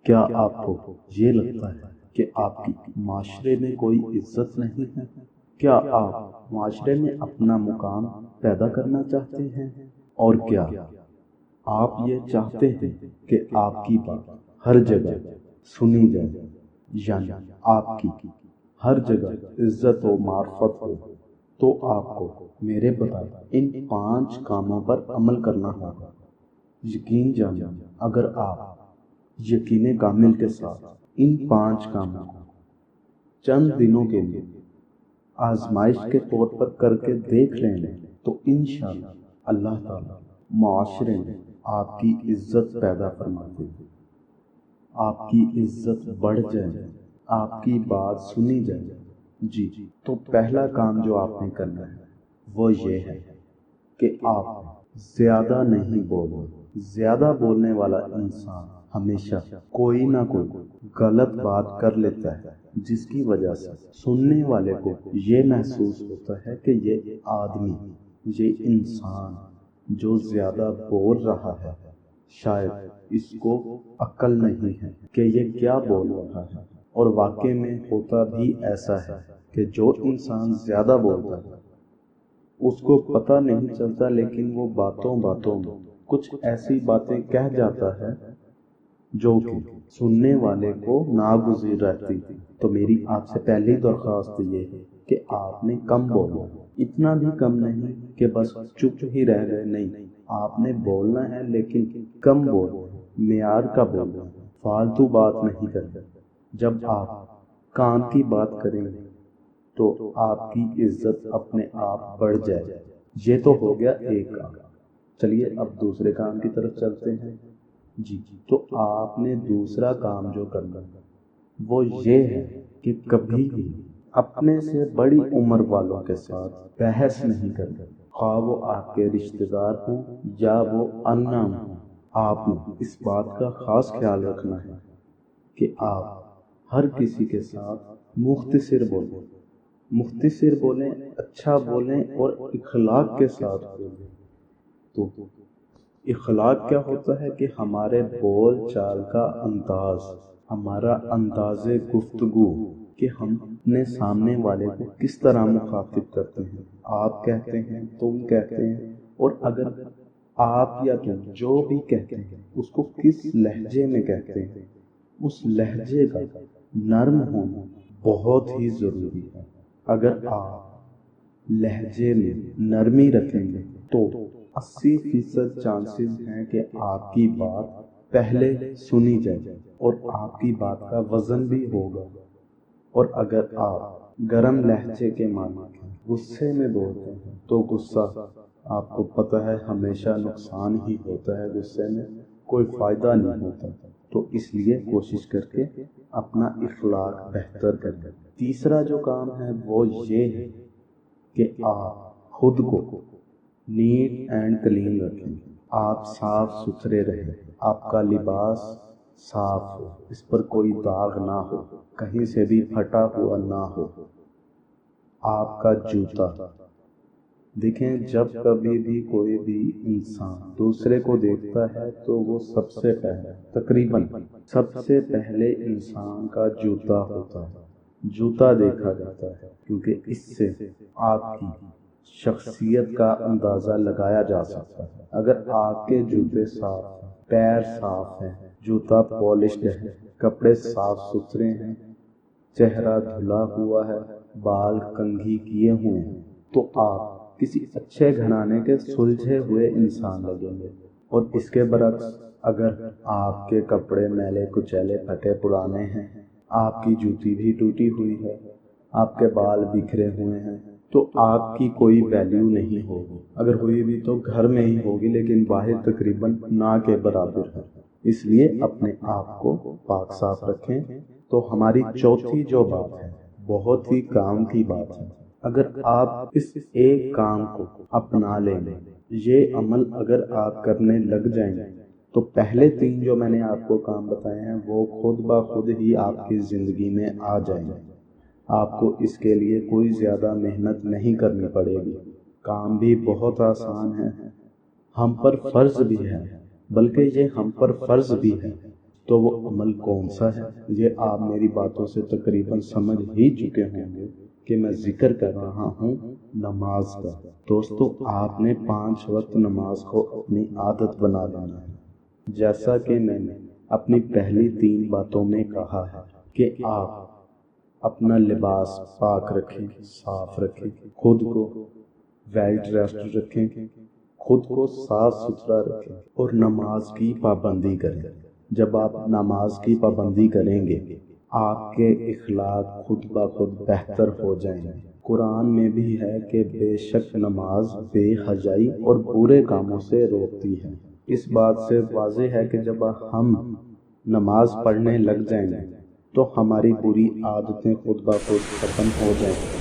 کیا آپ کو یہ لگتا ہے کہ آپ کی معاشرے میں کوئی عزت نہیں ہے؟ کیا آپ معاشرے میں اپنا مقام پیدا کرنا چاہتے ہیں؟ اور کیا آپ یہ چاہتے ہیں کہ آپ کی بات ہر جگہ سنی جائے، یعنی آپ کی ہر جگہ عزت و معرفت ہو؟ تو آپ کو میرے بتائے ان 5 کاموں پر عمل کرنا ہوگا۔ یقین جانیں، اگر آپ یقین کامل کے ساتھ ان 5 کاموں کو چند دنوں کے لیے آزمائش کے طور پر کر کے دیکھ لیں تو انشاءاللہ اللہ تعالیٰ معاشرے میں آپ کی عزت پیدا فرما دے گی، آپ کی عزت بڑھ جائے، آپ کی بات سنی جائے۔ جی، تو پہلا کام جو آپ نے کرنا ہے وہ یہ ہے کہ آپ زیادہ نہیں بولیں۔ زیادہ بولنے والا انسان ہمیشہ کوئی نہ کوئی غلط بات کر لیتا ہے، جس کی وجہ سے سننے والے کو یہ محسوس ہوتا ہے کہ یہ آدمی، یہ انسان جو زیادہ بول رہا ہے، شاید اس کو عقل نہیں ہے کہ یہ کیا بول رہا ہے۔ اور واقع میں ہوتا بھی ایسا ہے کہ جو انسان زیادہ بولتا ہے اس کو پتہ نہیں چلتا، لیکن وہ باتوں میں کچھ ایسی باتیں کہہ جاتا ہے جو کہ سننے والے کو ناگزیر رہتی۔ تو میری آپ سے پہلی درخواست یہ ہے کہ آپ نے کم بولنا، اتنا بھی کم نہیں کہ بس چپ ہی رہ گئے، نہیں، آپ نے بولنا ہے لیکن کم بولنا، معیار کا بولنا، فالتو بات نہیں کرنا۔ جب آپ کام کی بات کریں گے تو آپ کی عزت اپنے آپ بڑھ جائے۔ یہ تو ہو گیا ایک کام۔ چلیے اب دوسرے کام کی طرف چلتے ہیں۔ جی، تو آپ نے دوسرا کام جو کرنا وہ یہ ہے کہ کبھی بھی اپنے سے بڑی عمر والوں کے ساتھ بحث نہیں کرنا، خواہ وہ آپ کے رشتہ دار ہوں یا وہ انجان ہوں۔ آپ نے اس بات کا خاص خیال رکھنا ہے کہ آپ ہر کسی کے ساتھ مختصر بولیں، اچھا بولیں اور اخلاق کے ساتھ بولیں۔ تو اخلاق کیا ہوتا ہے کہ ہمارے بول چال کا انداز، ہمارا انداز گفتگو، کہ ہم اپنے سامنے والے کو کس طرح مخاطب کرتے ہیں، آپ کہتے ہیں، تم کہتے ہیں، اور اگر آپ یا تم جو بھی کہتے ہیں اس کو کس لہجے میں کہتے ہیں، اس لہجے کا نرم ہونا بہت ہی ضروری ہے۔ اگر آپ لہجے میں نرمی رکھیں گے تو 80% چانسز ہیں کہ آپ کی بات پہلے سنی جائے اور آپ کی بات کا وزن بھی ہوگا۔ اور اگر آپ گرم لہجے کے مالک ہیں، غصے میں بولتے ہیں، تو غصہ آپ کو پتہ ہے ہمیشہ نقصان ہی ہوتا ہے، غصے میں کوئی فائدہ نہیں ہوتا۔ تو اس لیے کوشش کر کے اپنا اخلاق بہتر کریں۔ تیسرا جو کام ہے وہ یہ ہے کہ آپ خود کو نیٹ اینڈ کلین رکھیں، آپ صاف ستھرے رہیں، آپ کا لباس صاف ہو، اس پر کوئی داغ نہ ہو، کہیں سے بھی پھٹا ہوا نہ ہو۔ آپ کا جوتا، دیکھیں جب کبھی بھی کوئی بھی انسان دوسرے کو دیکھتا ہے تو وہ سب سے پہلے، تقریباً سب سے پہلے انسان کا جوتا ہوتا ہے، جوتا دیکھا جاتا ہے، کیونکہ اس سے آپ کی شخصیت کا اندازہ لگایا جا سکتا ہے۔ اگر آپ کے جوتے صاف ہیں، پیر صاف ہیں، جوتا پالشڈ ہے، کپڑے صاف ستھرے ہیں، چہرہ دھلا ہوا ہے، بال کنگھی کیے ہوئے ہیں، تو آپ کسی اچھے گھرانے کے سلجھے ہوئے انسان لگیں گے۔ اور اس کے برعکس اگر آپ کے کپڑے میلے کچیلے پھٹے پرانے ہیں، آپ کی جوتی بھی ٹوٹی ہوئی ہے، آپ کے بال بکھرے ہوئے ہیں، تو آپ کی کوئی ویلیو نہیں ہوگی۔ اگر ہوئی بھی تو گھر میں ہی ہوگی، لیکن باہر تقریباً نہ کے برابر ہے۔ اس لیے اپنے آپ کو پاک صاف رکھیں۔ تو ہماری چوتھی جو بات ہے بہت ہی کام کی بات ہے۔ اگر آپ اس ایک کام کو اپنا لیں گے، یہ عمل اگر آپ کرنے لگ جائیں گے، تو پہلے 3 جو میں نے آپ کو کام بتائے ہیں وہ خود بخود ہی آپ کی زندگی میں آ جائیں گے۔ آپ کو اس کے لیے کوئی زیادہ محنت نہیں کرنی پڑے گی، کام بھی بہت آسان ہے، ہم پر فرض بھی ہے، بلکہ یہ ہم پر فرض بھی ہے۔ تو وہ عمل کون سا ہے؟ یہ آپ میری باتوں سے تقریباً سمجھ ہی چکے ہوں گے کہ میں ذکر کر رہا ہوں نماز کا۔ دوستو، آپ نے 5 وقت نماز کو اپنی عادت بنا لینا ہے۔ جیسا کہ میں نے اپنی پہلی 3 باتوں میں کہا ہے کہ آپ اپنا لباس پاک رکھیں، صاف رکھیں، خود کو ویل ڈریسڈ رکھیں، خود کو صاف ستھرا رکھیں اور نماز کی پابندی کریں۔ جب آپ نماز کی پابندی کریں گے، آپ کے اخلاق خود بخود بہتر ہو جائیں گے۔ قرآن میں بھی ہے کہ بے شک نماز بے حیائی اور برے کاموں سے روکتی ہے۔ اس بات سے واضح ہے کہ جب ہم نماز پڑھنے لگ جائیں گے تو ہماری بری عادتیں خود بخود ختم ہو جائیں گی۔